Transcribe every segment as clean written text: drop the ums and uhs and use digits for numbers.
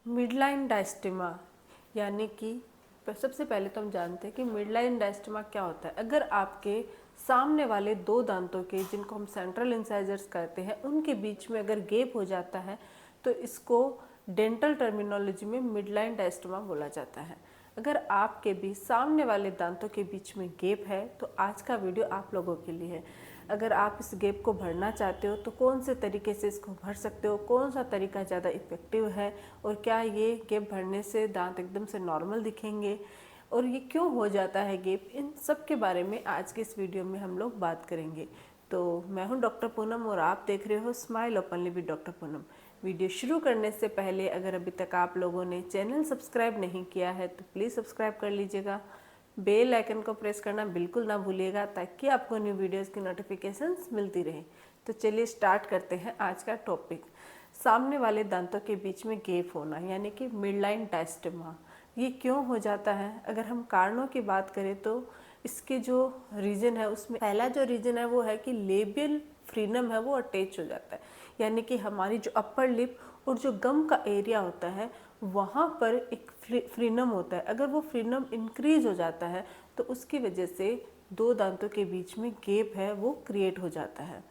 Midline diastema यानी कि सबसे पहले तो हम जानते हैं कि मिडलाइन डायस्टेमा क्या होता है। अगर आपके सामने वाले दो दांतों के, जिनको हम सेंट्रल इंसाइजर्स कहते हैं, उनके बीच में अगर गैप हो जाता है तो इसको डेंटल टर्मिनोलॉजी में मिडलाइन डायस्टेमा बोला जाता है। अगर आपके भी सामने वाले दांतों के बीच में गैप है तो आज का वीडियो आप लोगों के लिए है। अगर आप इस गैप को भरना चाहते हो तो कौन से तरीके से इसको भर सकते हो, कौन सा तरीका ज़्यादा इफ़ेक्टिव है और क्या ये गैप भरने से दांत एकदम से नॉर्मल दिखेंगे और ये क्यों हो जाता है गैप, इन सब के बारे में आज के इस वीडियो में हम लोग बात करेंगे। तो मैं हूं डॉक्टर पूनम और आप देख रहे हो smile openly with doctor Poonam. Video शुरू करने से पहले अगर अभी तक आप लोगों ने चैनल सब्सक्राइब नहीं किया है तो प्लीज़ सब्सक्राइब कर लीजिएगा। बेल आइकन को प्रेस करना बिल्कुल ना भूलिएगा ताकि आपको न्यू वीडियोस की नोटिफिकेशंस मिलती रहे। तो चलिए स्टार्ट करते हैं आज का टॉपिक। सामने वाले दांतों के बीच में गैप होना यानी कि मिडलाइन डायस्टेमा, ये क्यों हो जाता है? अगर हम कारणों की बात करें तो इसके जो रीज़न है उसमें पहला जो रीज़न है वो है कि लेबियल फ्रीनम है वो अटैच हो जाता है, यानी कि हमारी जो अपर लिप और जो गम का एरिया होता है वहाँ पर एक फ्रीनम होता है। अगर वो फ्रीनम इंक्रीज हो जाता है तो उसकी वजह से दो दांतों के बीच में गैप है वो क्रिएट हो जाता है।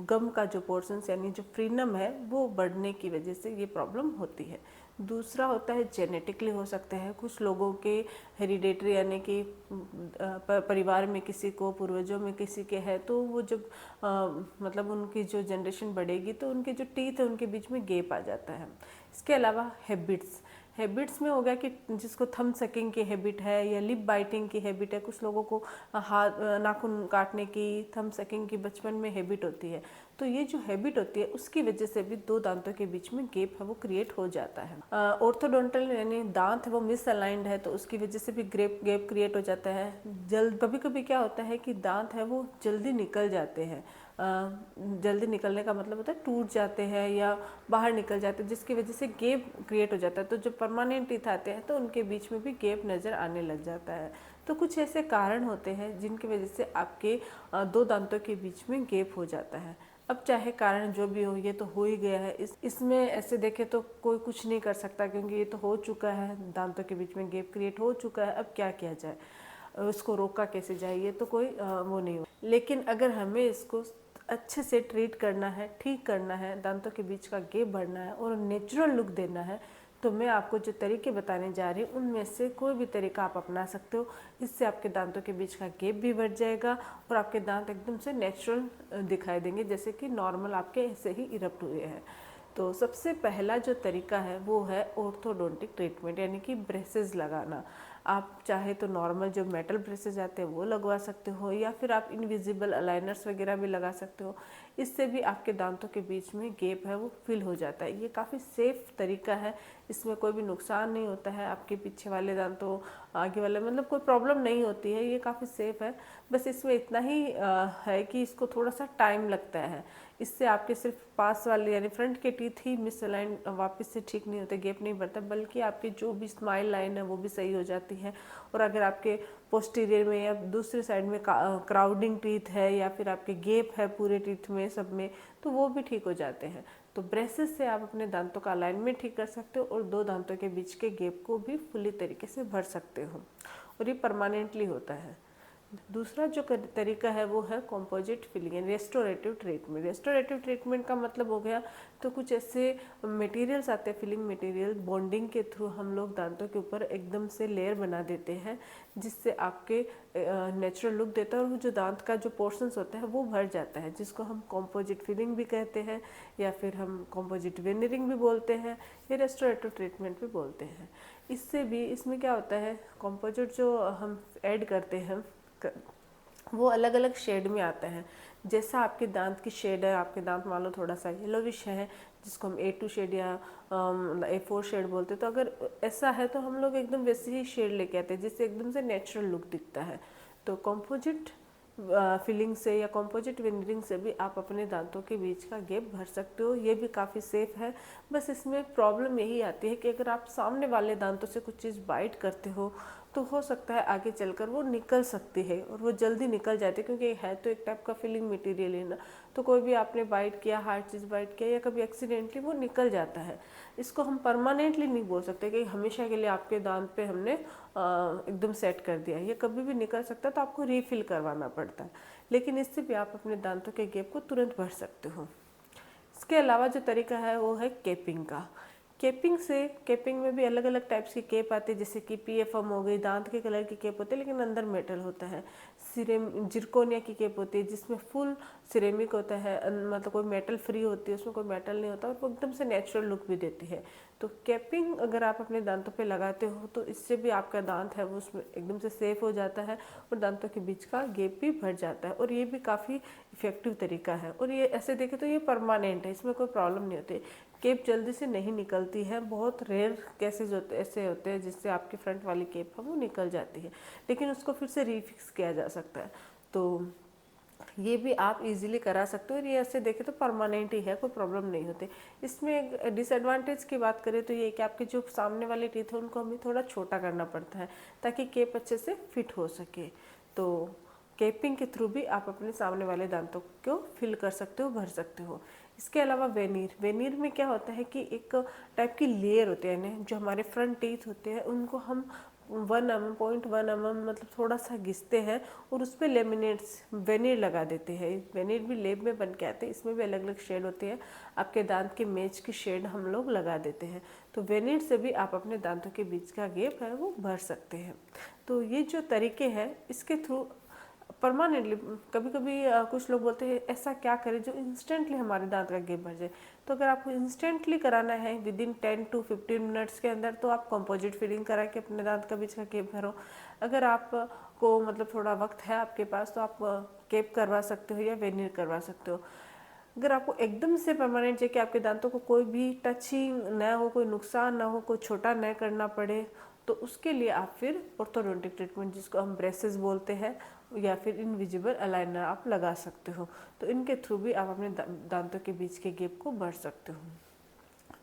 गम का जो पोर्शंस यानी जो फ्रीनम है वो बढ़ने की वजह से ये प्रॉब्लम होती है। दूसरा होता है जेनेटिकली हो सकता है, कुछ लोगों के हेरिडेटरी यानी कि परिवार में किसी को, पूर्वजों में किसी के है तो वो जब मतलब उनकी जो जनरेशन बढ़ेगी तो उनके जो टीथ है उनके बीच में गैप आ जाता है। इसके अलावा हैबिट्स में हो गया कि जिसको थंब सकिंग की हैबिट है या लिप बाइटिंग की हैबिट है, कुछ लोगों को हाथ नाखून काटने की, थंब सकिंग की बचपन में हैबिट होती है। तो ये जो हैबिट होती है उसकी वजह से भी दो दांतों के बीच में गैप है वो क्रिएट हो जाता है। ऑर्थोडोंटल यानी दांत है वो मिसअलाइंड है तो उसकी वजह से भी गैप क्रिएट हो जाता है। कभी कभी क्या होता है कि दांत है वो जल्दी निकल जाते हैं। जल्दी निकलने का मतलब होता है टूट जाते हैं या बाहर निकल जाते हैं, जिसकी वजह से गैप क्रिएट हो जाता है। तो जो परमानेंट टीथ आते हैं तो उनके बीच में भी गैप नज़र आने लग जाता है। तो कुछ ऐसे कारण होते हैं जिनकी वजह से आपके दो दांतों के बीच में गैप हो जाता है। अब चाहे कारण जो भी हो, ये तो हो ही गया है। इसमें ऐसे देखें तो कोई कुछ नहीं कर सकता क्योंकि ये तो हो चुका है, दांतों के बीच में गैप क्रिएट हो चुका है। अब क्या किया जाए, उसको रोका कैसे जाए, ये तो कोई वो नहीं हो। लेकिन अगर हमें इसको अच्छे से ट्रीट करना है, ठीक करना है, दांतों के बीच का गैप भरना है और नेचुरल लुक देना है तो मैं आपको जो तरीके बताने जा रही हूँ उनमें से कोई भी तरीका आप अपना सकते हो। इससे आपके दांतों के बीच का गैप भी बढ़ जाएगा और आपके दांत एकदम से नेचुरल दिखाई देंगे, जैसे कि नॉर्मल आपके ऐसे ही इरप्ट हुए हैं। तो सबसे पहला जो तरीका है वो है ऑर्थोडोंटिक ट्रीटमेंट यानी कि ब्रेसेस लगाना। आप चाहे तो नॉर्मल जो मेटल ब्रेसेस आते हैं वो लगवा सकते हो या फिर आप इनविजिबल अलाइनर्स वगैरह भी लगा सकते हो। इससे भी आपके दांतों के बीच में गैप है वो फिल हो जाता है। ये काफ़ी सेफ तरीका है, इसमें कोई भी नुकसान नहीं होता है आपके पीछे वाले दांतों, आगे वाले मतलब कोई प्रॉब्लम नहीं होती है। ये काफ़ी सेफ है। बस इसमें इतना ही है कि इसको थोड़ा सा टाइम लगता है। इससे आपके सिर्फ पास वाले यानी फ्रंट के टीथ ही मिसअलाइन वापस से ठीक नहीं होते, गैप नहीं बढ़ता, बल्कि आपकी जो भी स्माइल लाइन है वो भी सही हो जाती है। और अगर आपके पोस्टीरियर में या दूसरी साइड में क्राउडिंग टीथ है या फिर आपके गैप है पूरे टीथ में सब में, तो वो भी ठीक हो जाते हैं। तो ब्रेसेस से आप अपने दांतों का अलाइनमेंट ठीक कर सकते हो और दो दांतों के बीच के गैप को भी फुली तरीके से भर सकते हो और ये परमानेंटली होता है। दूसरा जो तरीका है वो है कॉम्पोजिट फिलिंग यानी रेस्टोरेटिव ट्रीटमेंट। रेस्टोरेटिव ट्रीटमेंट का मतलब हो गया तो कुछ ऐसे मटेरियल्स आते हैं, फिलिंग मटेरियल, बॉन्डिंग के थ्रू हम लोग दांतों के ऊपर एकदम से लेयर बना देते हैं जिससे आपके नेचुरल लुक देता है और वो जो दांत का जो पोर्शंस होता है वो भर जाता है, जिसको हम कॉम्पोजिट फिलिंग भी कहते हैं या फिर हम कॉम्पोजिट वेनियरिंग भी बोलते हैं या रेस्टोरेटिव ट्रीटमेंट भी बोलते हैं। इससे भी इसमें क्या होता है, कॉम्पोजिट जो हम ऐड करते हैं वो अलग अलग शेड में आता है। जैसा आपके दांत की शेड है, आपके दांत मान लो थोड़ा सा येलोविश है जिसको हम A2 शेड या A4 शेड बोलते हैं, तो अगर ऐसा है तो हम लोग एकदम वैसे ही शेड लेके आते हैं जिससे एकदम से नेचुरल लुक दिखता है। तो कॉम्पोजिट फिलिंग से या कॉम्पोजिट वेनियरिंग से भी आप अपने दांतों के बीच का गैप भर सकते हो। ये भी काफ़ी सेफ है। बस इसमें प्रॉब्लम यही आती है कि अगर आप सामने वाले दांतों से कुछ चीज़ बाइट करते हो तो हो सकता है आगे चलकर वो निकल सकती है और वो जल्दी निकल जाती है, क्योंकि है तो एक टाइप का फिलिंग मटेरियल है ना। तो कोई भी आपने बाइट किया, हार्ड चीज़ बाइट किया या कभी एक्सीडेंटली वो निकल जाता है। इसको हम परमानेंटली नहीं बोल सकते कि हमेशा के लिए आपके दांत पे हमने एकदम सेट कर दिया। ये कभी भी निकल सकता है, तो आपको रीफिल करवाना पड़ता है। लेकिन इससे भी आप अपने दांतों के गैप को तुरंत भर सकते हो। इसके अलावा जो तरीका है वो है केपिंग का। केपिंग में भी अलग अलग टाइप्स की केप आती है, जैसे कि पीएफएम हो गई, दांत के कलर की केप होती है लेकिन अंदर मेटल होता है। जिरकोनिया की केप होती है जिसमें फुल सिरेमिक होता है, मतलब कोई मेटल फ्री होती है, उसमें कोई मेटल नहीं होता और वो एकदम से नेचुरल लुक भी देती है। तो केपिंग अगर आप अपने दांतों पे लगाते हो तो इससे भी आपका दांत है वो उसमें एकदम से सेफ हो जाता है और दांतों के बीच का गैप भी भर जाता है। और ये भी काफ़ी इफेक्टिव तरीका है और ये ऐसे देखें तो ये परमानेंट है, इसमें कोई प्रॉब्लम नहीं होती। केप जल्दी से नहीं निकलती है, बहुत रेयर केसेस होते ऐसे होते हैं जिससे आपकी फ्रंट वाली केप है वो निकल जाती है, लेकिन उसको फिर से रीफिक्स किया जा सकता है। तो ये भी आप इजीली करा सकते हो और ये ऐसे देखें तो परमानेंट ही है, कोई प्रॉब्लम नहीं होती। इसमें एक डिसएडवांटेज की बात करें तो ये कि आपके जो सामने वाले टीथ है उनको हमें थोड़ा छोटा करना पड़ता है ताकि केप अच्छे से फिट हो सके। तो केपिंग के थ्रू भी आप अपने सामने वाले दांतों को फिल कर सकते हो, भर सकते हो। इसके अलावा वेनियर में क्या होता है कि एक टाइप की लेयर होती है ना, जो हमारे फ्रंट टीथ होते हैं उनको हम 1 mm 0.1 mm मतलब थोड़ा सा घिसते हैं और उस पर लेमिनेट्स वेनियर लगा देते हैं। वेनियर भी लेब में बन के आते हैं, इसमें भी अलग अलग शेड होती है, आपके दांत के मेच की शेड हम लोग लगा देते हैं। तो वेनियर से भी आप अपने दांतों के बीच का गैप है वो भर सकते हैं। तो ये जो तरीके हैं इसके थ्रू परमानेंटली, कभी कभी कुछ लोग बोलते हैं ऐसा क्या करें जो इंस्टेंटली हमारे दांत का गैप भर जाए। तो अगर आपको इंस्टेंटली कराना है विद इन 10 to 15 मिनट्स के अंदर, तो आप कंपोजिट फिलिंग करा के अपने दांत का बीच का गैप भरो। अगर आपको मतलब थोड़ा वक्त है आपके पास तो आप केप करवा सकते हो या वेनियर करवा सकते हो। अगर आपको एकदम से परमानेंट चाहिए कि आपके दांतों को कोई भी टचिंग ना हो, कोई नुकसान ना हो, कोई छोटा न करना पड़े, तो उसके लिए आप फिर ऑर्थोडोंटिक ट्रीटमेंट जिसको हम ब्रेसेस बोलते हैं या फिर इनविजिबल अलाइनर आप लगा सकते हो। तो इनके थ्रू भी आप अपने दांतों के बीच के गैप को भर सकते हो।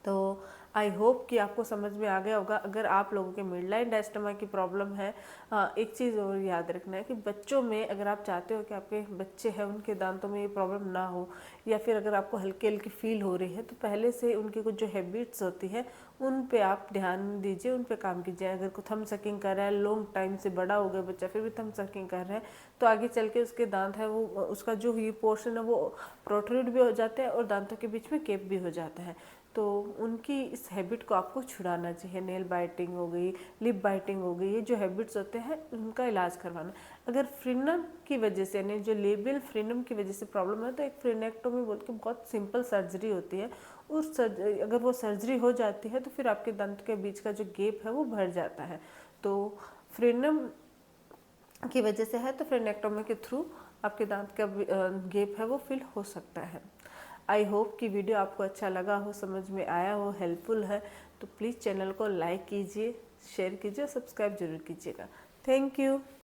तो आई होप कि आपको समझ में आ गया होगा। अगर आप लोगों के मिडलाइन डायस्टमा की प्रॉब्लम है, एक चीज़ और याद रखना है कि बच्चों में अगर आप चाहते हो कि आपके बच्चे हैं उनके दांतों में ये प्रॉब्लम ना हो, या फिर अगर आपको हल्की हल्की फील हो रही है, तो पहले से उनकी कुछ जो हैबिट्स होती है उन पे आप ध्यान दीजिए, उन पे काम कीजिए। अगर कोई थम सकिंग कर रहा है, लॉन्ग टाइम से बड़ा हो गया बच्चा फिर भी थम सकिंग कर रहा है, तो आगे चल के उसके दांत है वो उसका जो ये पोर्शन है वो प्रोट्रूड भी हो जाता है और दांतों के बीच में केप भी हो जाता है। तो उनकी इस हैबिट को आपको छुड़ाना चाहिए। नेल बाइटिंग हो गई, लिप बाइटिंग हो गई, ये जो हैबिट्स होते हैं उनका इलाज करवाना। अगर फ्रीनम की वजह से यानी जो लेबियल फ्रीनम की वजह से प्रॉब्लम है तो एक फ्रीनेक्टोमी बोल के बहुत सिंपल सर्जरी होती है। उस अगर वो सर्जरी हो जाती है तो फिर आपके दंत के बीच का जो गैप है वो भर जाता है। तो फ्रीनम की वजह से है तो फ्रीनेक्टोमी के थ्रू आपके दांत का गैप है वो फिल हो सकता है। आई होप कि वीडियो आपको अच्छा लगा हो, समझ में आया हो, हेल्पफुल है। तो प्लीज़ चैनल को लाइक कीजिए, शेयर कीजिए और सब्सक्राइब जरूर कीजिएगा। Thank you.